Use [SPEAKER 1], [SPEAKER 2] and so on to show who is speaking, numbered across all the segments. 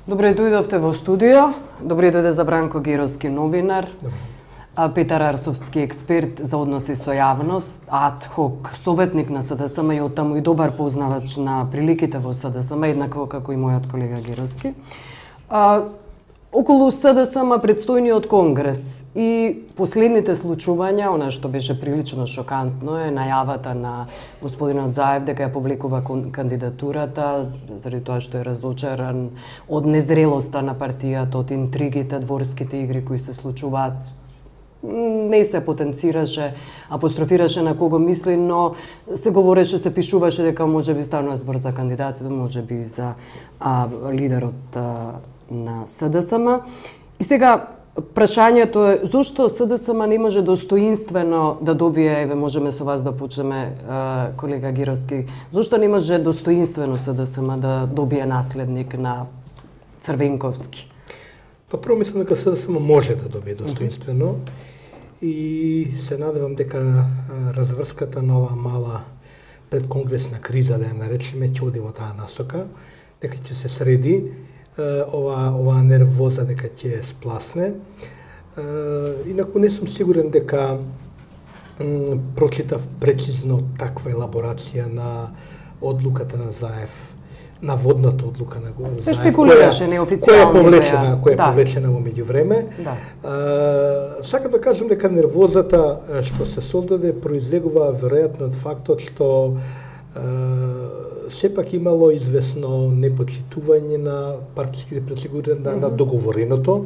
[SPEAKER 1] Добре дојдовте во студио. Добре дојде за Бранко Гировски, новинар. Петар Арсовски, експерт за односи со јавност, ад-хок советник на СДСМ и оттаму и добар познавач на приликите во СДСМ, еднакво како и мојот колега Гировски. Околу СДСМ предстојниот конгрес и последните случувања, она што беше прилично шокантно е најавата на господинот Заев дека ја повлекува кандидатурата заради тоа што е разочаран од незрелоста на партијата, од интригите, дворските игри кои се случуваат. Не се потенцираше, апострофираше на кого мисли, но се говореше, се пишуваше дека можеби станува збор за кандидат, можеби за лидерот на СДСМ. И сега прашањето е зошто СДСМ не може достоинствено да добие, еве можеме со вас да почнеме, колега Гировски, зошто не може достоинствено СДСМ да добие наследник на Црвенковски?
[SPEAKER 2] Па прво мислам дека СДСМ може да добие достоинствено и се надевам дека разврската на оваа мала предконгресна криза, да ја наречеме, ќе оди во таа насока, дека ќе се среди оваа нервоза, дека ќе спласне. Инаку не сум сигурен дека прочитав прецизно таква елаборација на одлуката на Заев, на водната одлука на Заев.
[SPEAKER 1] Се шпекулираше неофицијално.
[SPEAKER 2] Која е повлечена во меѓувреме. Сакам да кажам дека нервозата што се создаде произлегува веројатно од фактот што сепак имало известно непочитување на партиските председатели на договореното,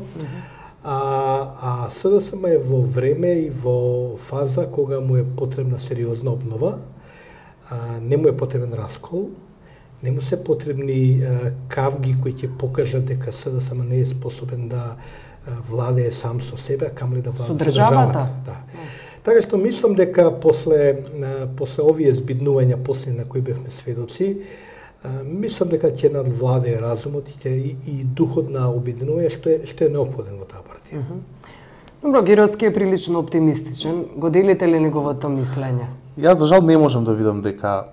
[SPEAKER 2] а СДСМ е во време и во фаза кога му е потребна сериозна обнова, не му е потребен раскол, не му се потребни кавги кои ќе покажат дека СДСМ не е способен да владее сам со себе, а камли да владее со државата. Така што мислам дека после овие збиднувања после на кои бевме сведоци, мислам дека ќе надвладее разумот и духот на обединување што е неопходен во таа партија.
[SPEAKER 1] Добро, Гировски е прилично оптимистичен. Го делите ли неговото мислење?
[SPEAKER 3] Јас за жал не можам да видам дека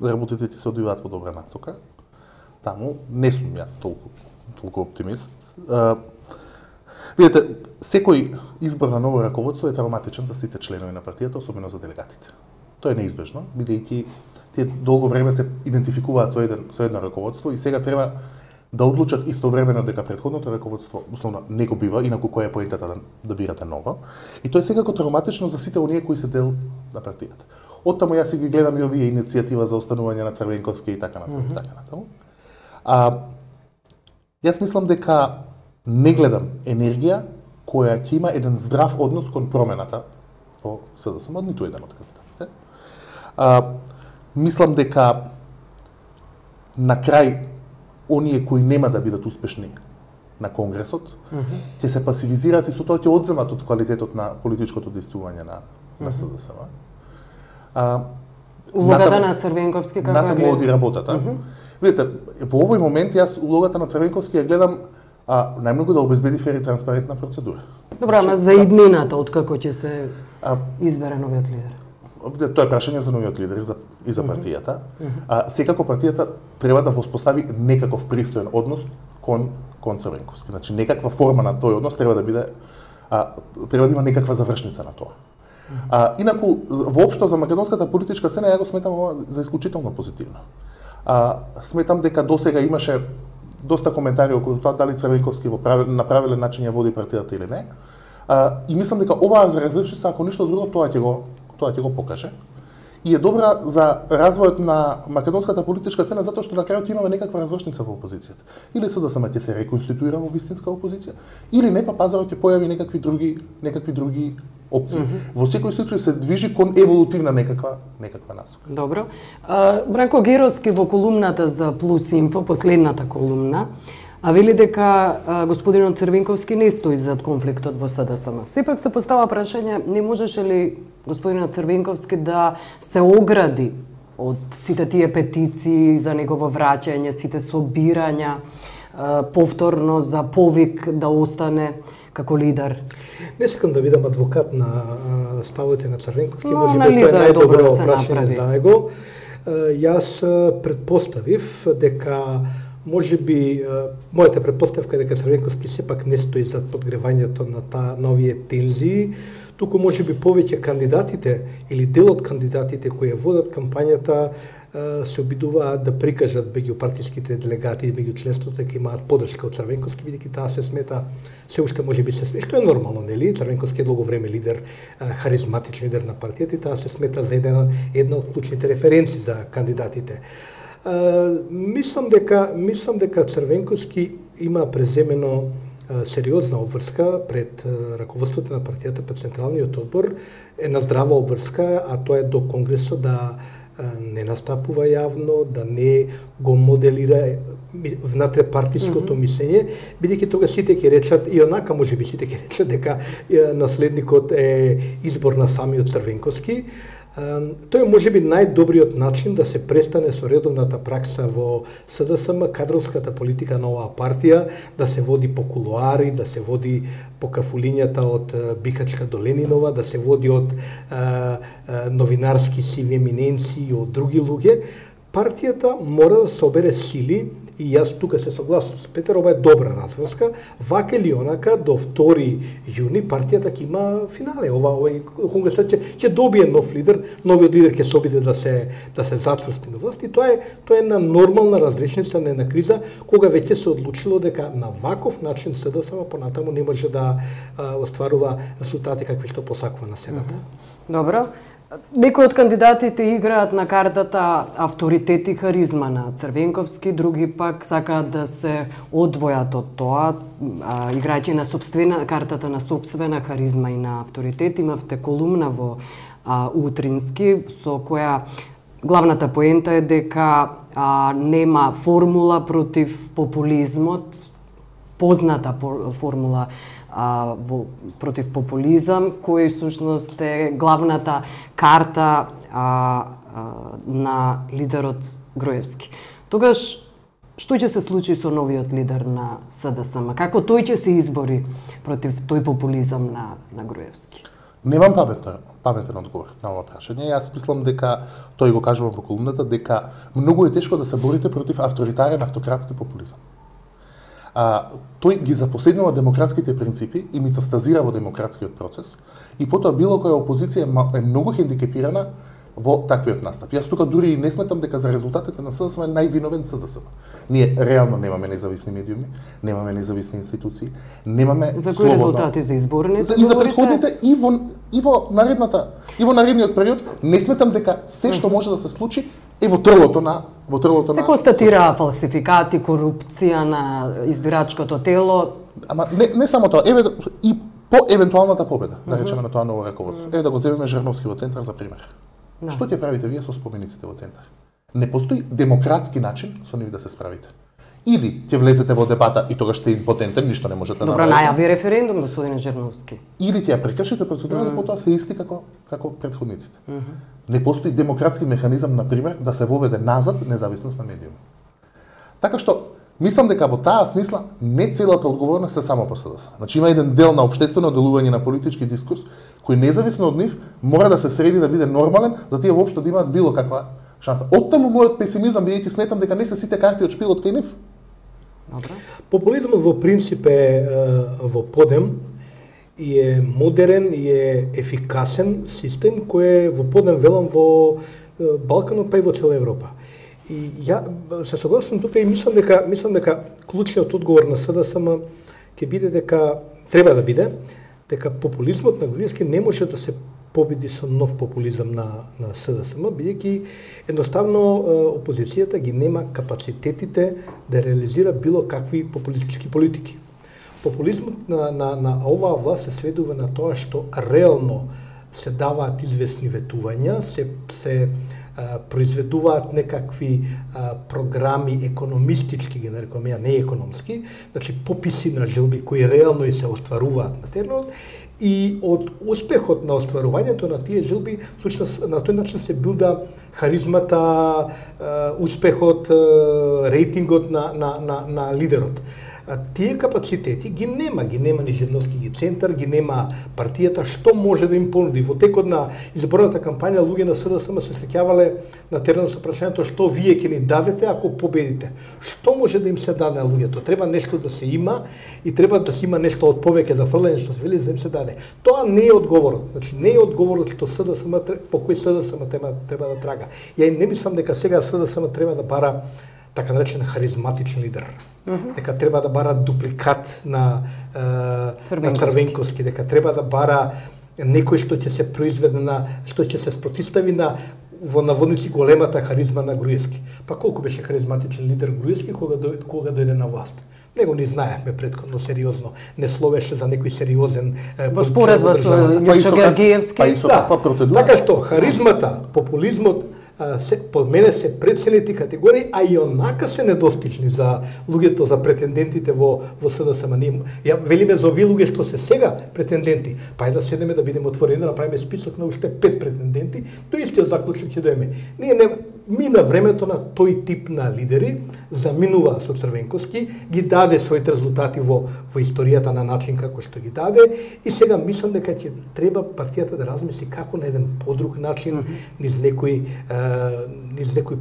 [SPEAKER 3] работите се одвиваат во добра насока. Таму не сум јас толку оптимист. Видете, секој избор на ново раководство е травматичен за сите членови на партијата, особено за делегатите. Тоа е неизбежно, бидејќи тие долго време се идентификуваат со едно раководство и сега треба да одлучат истовремено дека претходното раководство условно не го бива, инаку која е поентата да бирате ново. И тоа е секако травматично за сите оние кои се дел на партијата. Оттаму јас ги гледам и овие иницијатива за останување на Црвенковски и така натаму. Јас мислам дека не гледам енергија која ќе има еден здрав однос кон промената во СДСМ од ниту еден од кандидатите. Мислам дека на крај оние кои нема да бидат успешни на конгресот ќе се пасивизираат и со тоа ќе одземат од квалитетот на политичкото действување на СДСМ.
[SPEAKER 1] Улогата на Црвенковски како ја
[SPEAKER 3] гледа? Оди работата. Видите, во овој момент јас улогата на Црвенковски ја гледам најмногу да обезбеди фер и транспарентна процедура.
[SPEAKER 1] Добра, ама за иднината, откако ќе се избере новиот лидер?
[SPEAKER 3] Тоа е прашање за новиот лидер и за партијата. Секако партијата треба да воспостави некаков пристоен однос кон Црвенковски. Значи некаква форма на тој однос треба да биде, треба да има некаква завршница на тоа. Инаку, воопшто за македонската политичка сцена ја го сметам за исклучително позитивно. Сметам дека досега имаше доста коментари околу тоа дали Црвенковски на правилен начин ја води партијата или не. И мислам дека оваа различница, ако ништо друго, тоа ќе го покаже. И е добра за развојот на македонската политичка сцена затоа што на крајот имаме некаква развршница во опозицијата. Или СДСМ ќе се реконституира во вистинска опозиција, или не, па пазарот ќе појави некакви други опции. Во секој случај се движи кон еволутивна некаква насока.
[SPEAKER 1] Добро. Бранко Гировски во колумната за Плюс Инфо, последната колумна, вели дека господинот Црвенковски не стои зад конфликтот во СДСМ. Сепак се постава прашање, не можеше ли господинот Црвенковски да се огради од сите тие петиции за негово враќање, сите собирања, повторно за повик да остане како лидер?
[SPEAKER 2] Не сакам да бидам адвокат на ставовите на Црвенковски, може би тоа е најдобро прашање за него. Јас предпоставив дека може би мојата претпоставка е дека Црвенковски сепак не стои зад подгревањето на овие тензии, туку може би повеќе кандидатите или дел од кандидатите кои водат кампањата се обидуваат да прикажат меѓу партиските делегати и меѓу членството дека имаат поддршка од Црвенковски, бидејќи таа се смета се уште може би се смета, што е нормално, нели? Црвенковски е долго време лидер, харизматичен лидер на партијата и таа се смета за една од клучните референци за кандидатите. Мислам дека Црвенковски има преземено сериозна обврска пред раководството на партијата, пред Централниот одбор, една здрава обврска, а тоа е до Конгресот да не настапува јавно, да не го моделира внатре партиското мислење, бидејќи тога сите ќе речат, и онака може би сите ќе речат дека наследникот е избор на самиот Црвенковски. Тој е можеби најдобриот начин да се престане со редовната пракса во СДСМ, кадровската политика на оваа партија, да се води по кулуари, да се води по кафулињата од Бихачка до Ленинова, да се води од новинарски сиви еминенции и од други луѓе. Партијата мора да собере сили, и јас тука се согласувам со Петар, ова е добра разврска, вака или онака до 2 јуни партијата ќе има финале. Овој конгресот ќе добие нов лидер, новиот лидер ќе се обиде да се затврсти на власт и тоа е една нормална разрешница на една криза кога веќе се одлучило дека на ваков начин СДСМ понатаму не може да остварува резултати какви што посакува на Сената.
[SPEAKER 1] Добро. Некои од кандидатите играат на картата авторитет и харизма на Црвенковски, други пак сакаат да се одвојат од тоа, играјќи на картата на сопствена харизма и на авторитет. Имавте колумна во Утрински со која главната поента е дека нема формула против популизмот, позната формула против популизам, кој всушност е главната карта на лидерот Груевски. Тогаш, што ќе се случи со новиот лидер на СДСМ? Како тој ќе се избори против тој популизам на Груевски?
[SPEAKER 3] Немам паметен одговор на ова прашање. Јас мислам дека, тој го кажувам во колумната, дека многу е тешко да се борите против авторитарен автократски популизам. Тој ги запоседнува демократските принципи и метастазира во демократскиот процес и потоа било која опозиција е многу хендикепирана во таквиот настап. Јас тука дури и не сметам дека за резултатите на СДСМ е највиновен СДСМ. Ние реално немаме независни медиуми, немаме независни институции, немаме
[SPEAKER 1] за кои резултати за изборните
[SPEAKER 3] и за претходните и во наредниот период не сметам дека се што може да се случи е во тролото на
[SPEAKER 1] се констатира фалсификати, корупција на избирачкото тело.
[SPEAKER 3] Ама не само тоа, еве и по евентуалната победа, да речеме на тоа ново раководство. Еве да го земеме Жирновски во центар за пример. Што ќе правите вие со спомениците во центар? Не постои демократски начин со нив да се справите. Или ќе влезете во дебата и тогаш сте импотентен, ништо не можете да
[SPEAKER 1] направите. Добро, најави референдум, господине Жирновски.
[SPEAKER 3] Или ќе ја прекршите процедурата, потоа се исти како претходниците. Не постои демократски механизам, на пример, да се воведе назад независност на медиуми. Така што, мислам дека во таа смисла не целата одговорност е само во СДС. Значи има еден дел на општествено делување на политички дискурс кој независно од нив мора да се среди да биде нормален за тие воопшто да имаат било каква шанса. Оттаму мојот песимизам, бидејќи сметам дека не се сите карти од шпилот кај нив.
[SPEAKER 2] Популизмот во принцип е во подем и е модерен и е ефикасен систем кој е во подем велам во Балканот па и во цела Европа. И ја се согласувам тука и мислам дека клучниот одговор на СДСМ ќе биде дека треба да биде дека популизмот на Груевски не може да се победи со нов популизам на СДСМ, бидејќи едноставно опозицијата ги нема капацитетите да реализира било какви популистички политики. Популизмот на оваа власт се сведува на тоа што реално се даваат известни ветувања, се произведуваат некакви програми економистички, ги нарекувам ја, не економски, значи пописи на жилби кои реално и се остваруваат на теренот, и од успехот на остварувањето на тие жилби, всушност на тој начин се билда харизмата, успехот, рейтингот на лидерот. тие капацитети ги нема ни Жирновски центар, ги нема партијата, што може да им понуди. Во текот на изборната кампања луѓе на СДСМ се среќавале на теренот со прашањето што вие ќе ни дадете ако победите. Што може да им се даде на луѓето? Треба нешто да се има и треба да се има нешто од повеќе за фрлење што се вели за да им се даде. Тоа не е одговорот. Значи не е одговорот што СДСМ по кој СДСМ треба да трага. Ја не мислам дека сега СДСМ треба да бара така наречен харизматичен лидер. Дека треба да бара дупликат на Црвенковски, дека треба да бара некој што ќе се произведе што ќе се спротивстави на во наводници големата харизма на Груевски. Па колку беше харизматичен лидер Груевски кога дојде на власт? Него не знаевме претходно сериозно, не словеше за некој сериозен
[SPEAKER 1] во споредба со Љупчо Георгиевски.
[SPEAKER 3] Па и со таква процедура.
[SPEAKER 2] Така што харизмата, популизмот по мене се преценети категории, а и онака се недостижни за луѓето, за претендентите во СДСМ. Ја велиме за овие луѓе што се сега претенденти, па да седеме да бидеме отворени, да направиме список на уште 5 претенденти, до истиот заклучок ќе доеме. Ние не мина времето на тој тип на лидери, заминува со Црвенковски, ги даде своите резултати во историјата на начин како што ги даде и сега мислам дека ќе треба партијата да размисли како на еден подруг начин, низ некој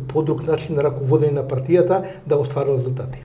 [SPEAKER 2] подруг начин на раководење на партијата да остварува резултати.